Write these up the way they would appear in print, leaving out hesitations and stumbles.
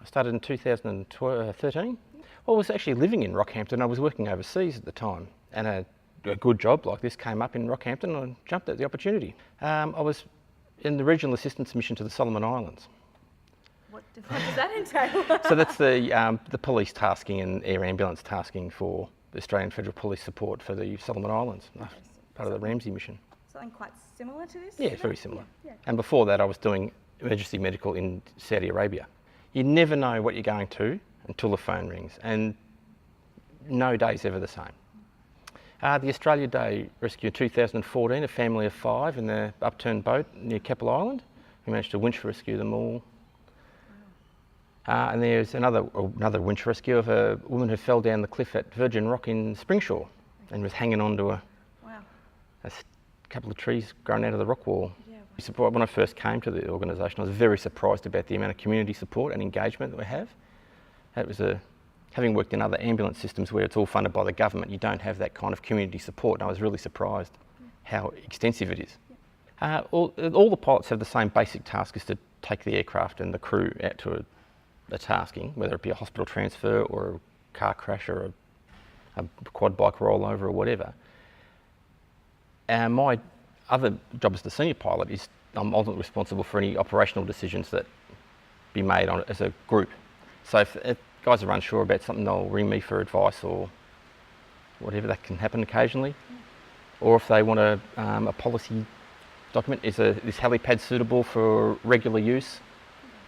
I started in 2013. Well, I was actually living in Rockhampton. I was working overseas at the time, and a good job like this came up in Rockhampton, and I jumped at the opportunity. I was in the Regional Assistance Mission to the Solomon Islands. What does that entail? So that's the police tasking and air ambulance tasking for the Australian Federal Police support for the Solomon Islands, part of the Ramsey mission. Something quite similar to this? Yeah, very similar. Yeah. And before that I was doing emergency medical in Saudi Arabia. You never know what you're going to until the phone rings, and no day's ever the same. The Australia Day rescue in 2014, a family of 5 in the upturned boat near Keppel Island. We managed to winch rescue them all. And there's another winch rescue of a woman who fell down the cliff at Virgin Rock in Springshaw and was hanging onto a couple of trees growing out of the rock wall. Yeah. When I first came to the organisation, I was very surprised about the amount of community support and engagement that we have. It was having worked in other ambulance systems where it's all funded by the government, you don't have that kind of community support, and I was really surprised how extensive it is. All the pilots have the same basic task, is to take the aircraft and the crew out to a tasking, whether it be a hospital transfer or a car crash or a quad bike rollover or whatever. My other job as the senior pilot is I'm ultimately responsible for any operational decisions that be made on it as a group. So if guys are unsure about something, they'll ring me for advice or whatever. That can happen occasionally. Or if they want a policy document, is this helipad suitable for regular use?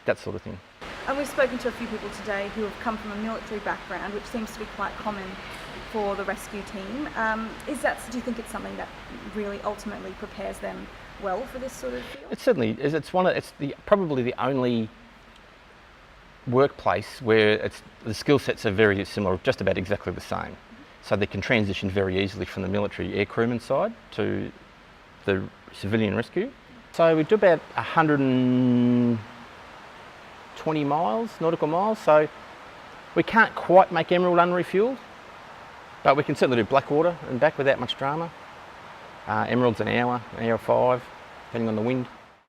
That sort of thing. And we've spoken to a few people today who have come from a military background, which seems to be quite common for the rescue team. Do you think it's something that really ultimately prepares them well for this sort of field? It certainly is. It's probably the only workplace where the skill sets are very similar, just about exactly the same. So they can transition very easily from the military air crewman side to the civilian rescue. So we do about 120 nautical miles, so we can't quite make Emerald unrefueled, but we can certainly do Blackwater and back without much drama. Emerald's an hour 5, depending on the wind.